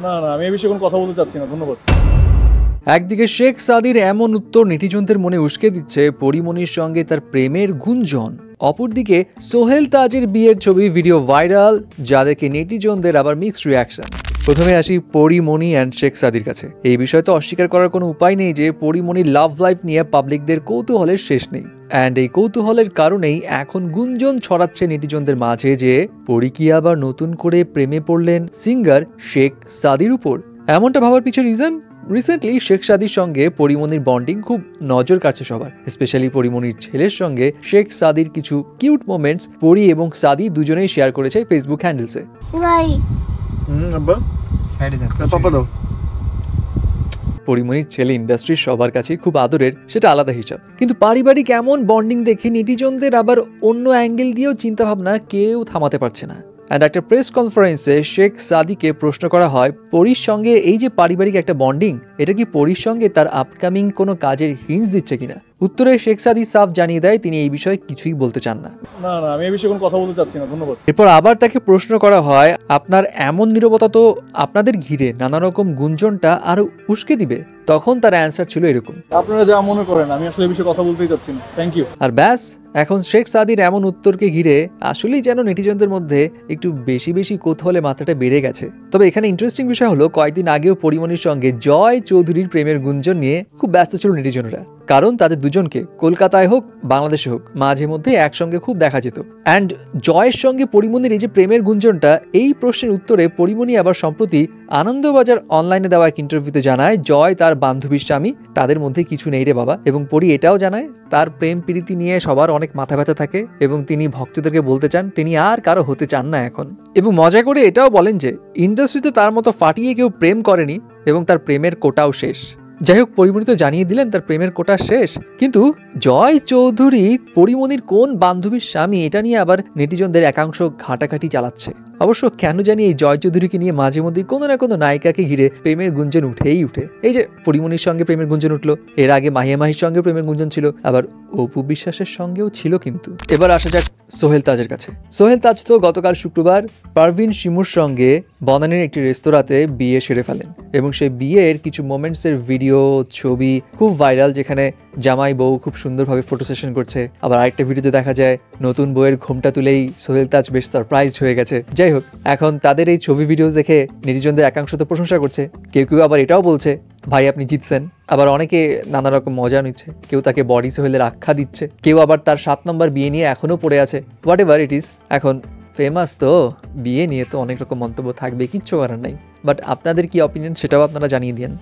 না না, আমি এই বিষয়ে কোনো কথা বলতে চাচ্ছি না, ধন্যবাদ। একদিকে শেখ সাদির এমন উত্তর নেটিজনদের মনে উস্কে দিচ্ছে পরিমণির সঙ্গে তার প্রেমের গুঞ্জন, অপরদিকে সোহেল তাজের বিয়ের ছবি ভিডিও ভাইরাল, যা দেখে নেটিজনদের আবার মিক্সড রিয়াকশন। প্রথমে আসি পরিমণি অ্যান্ড শেখ সাদির কাছে। এই বিষয়ে তো অস্বীকার করার কোনো উপায় নেই যে পরিমণির লাভ লাইফ নিয়ে পাবলিকদের কৌতূহলের শেষ নেই। অ্যান্ড এই কৌতূহলের কারণেই এখন গুঞ্জন ছড়াচ্ছে নেটিজনদের মাঝে যে পরি কি আবার নতুন করে প্রেমে পড়লেন সিঙ্গার শেখ সাদির উপর। এমনটা ভাবার পিছনে রিজন, রিসেন্টলি শেখ সাদির সঙ্গে পরিমণির বন্ডিং খুব নজর কাটছে সবার, স্পেশালি পরিমণির ছেলের সঙ্গে শেখ সাদির কিছু কিউট মোমেন্টস পরি এবং সাদি দুজনেই শেয়ার করেছে ফেসবুক হ্যান্ডেলসে। আব্বা পাপা দাও। পরিমণির ছেলে ইন্ডাস্ট্রির সবার কাছে খুব আদরের, সেটা আলাদা হিসাব, কিন্তু পারিবারিক এমন বন্ডিং দেখে নেটিজনদের আবার অন্য অ্যাঙ্গেল দিয়েও চিন্তাভাবনা কেউ থামাতে পারছে না। অ্যান্ড একটা প্রেস কনফারেন্সে শেখ সাদিকে প্রশ্ন করা হয় পরির সঙ্গে এই যে পারিবারিক একটা বন্ডিং, এটা কি পরির সঙ্গে তার আপকামিং কোনো কাজের হিন্টস দিচ্ছে কিনা। উত্তরে শেখ সাদি সাফ জানিয়ে দেয় তিনি এই বিষয়ে কিছুই বলতে চান না। না না, আমি এই বিষয়ে কোনো কথা বলতে চাচ্ছি না, ধন্যবাদ। এরপর আবার তাকে প্রশ্ন করা হয় আপনার এমন নীরবতা তো আপনাদের ঘিরে নানা রকম গুঞ্জনটা আরো উস্কে দিবে। তখন তার অ্যান্সার ছিল এরকম, আপনারা যা মনে করেন, আমি আসলে এই বিষয়ে কথা বলতেই চাচ্ছি না, থ্যাংক ইউ। আর ব্যাস, এখন শেখ সাদির এমন উত্তরকে ঘিরে আসলেই যেন নেটিজনদের মধ্যে একটু বেশি বেশি কৌতূহলে মাত্রাটা বেড়ে গেছে। তবে এখানে ইন্টারেস্টিং বিষয় হলো কয়েকদিন আগেও পরিমণির সঙ্গে জয় চৌধুরীর প্রেমের গুঞ্জন নিয়ে খুব ব্যস্ত ছিল নেটিজনরা, কারণ তাদের দুজনকে কলকাতায় হোক বাংলাদেশে হোক মাঝে মধ্যে একসঙ্গে খুব দেখা যেত। অ্যান্ড জয়ের সঙ্গে পরিমণির এই যে প্রেমের গুঞ্জনটা, এই প্রশ্নের উত্তরে পরিমণি আবার সম্প্রতি আনন্দবাজার অনলাইনে দেওয়া এক ইন্টারভিউতে জানায় জয় তার বান্ধবীর স্বামী, তাদের মধ্যে কিছু নেই রে বাবা। এবং পরি এটাও জানায় তার প্রেম প্রীতি নিয়ে সবার অনেক মাথা ব্যথা থাকে এবং তিনি ভক্তদেরকে বলতে চান তিনি আর কারো হতে চান না এখন। এবং মজা করে এটাও বলেন যে ইন্ডাস্ট্রিতে তার মতো ফাটিয়ে কেউ প্রেম করেনি এবং তার প্রেমের কোটাও শেষ। যাই হোক, পরিমণি তো জানিয়ে দিলেন তার প্রেমের কোটা শেষ, কিন্তু জয় চৌধুরী পরিমণির কোন বান্ধবীর স্বামী এটা নিয়ে আবার নেটিজনদের একাংশ ঘাটাঘাটি চালাচ্ছে। অবশ্য কেন জানি এই জয় চৌধুরীকে নিয়ে মাঝে মধ্যে কোনো না কোনো নায়িকাকে ঘিরে প্রেমের গুঞ্জন উঠেই উঠে। এই যে পরিমণির সঙ্গে প্রেমের গুঞ্জন উঠলো, এর আগে মাহিয়া মাহির সঙ্গে প্রেমের গুঞ্জন ছিল, আবার অপু বিশ্বাসের সঙ্গেও ছিল। কিন্তু এবার আসা যাক সোহেল তাজের কাছে। সোহেল তাজ তো গতকাল শুক্রবার পারভিন শিমুর সঙ্গে বনানীর একটি রেস্তোরাঁতে বিয়ে সেরে ফেলেন এবং সেই বিয়ের কিছু মোমেন্টসের ভিডিও ছবি খুব ভাইরাল, যেখানে জামাই বউ খুব সুন্দরভাবে ফটো সেশন করছে। আবার আরেকটা ভিডিওতে দেখা যায় নতুন বউয়ের ঘোমটা তুলেই সোহেল তাজ বেশ সারপ্রাইজড হয়ে গেছে। যাই হোক, এখন তাদের এই ছবি ভিডিওস দেখে নেটিজনদের একাংশ তো প্রশংসা করছে, কেউ কেউ আবার এটাও বলছে ভাই আপনি জিতছেন। আবার অনেকে নানা রকম মজা নিচ্ছে, কেউ তাকে বডি সোহেলের আখ্যা দিচ্ছে, কেউ আবার তার 7 নম্বর বিয়ে নিয়ে এখনো পড়ে আছে। হোয়াট এভার ইট ইজ, এখন ফেমাস তো বিয়ে নিয়ে তো অনেক রকম মন্তব্য থাকবে, কিচ্ছু করার নাই। বাট আপনাদের কি অপিনিয়ন সেটাও আপনারা জানিয়ে দিন।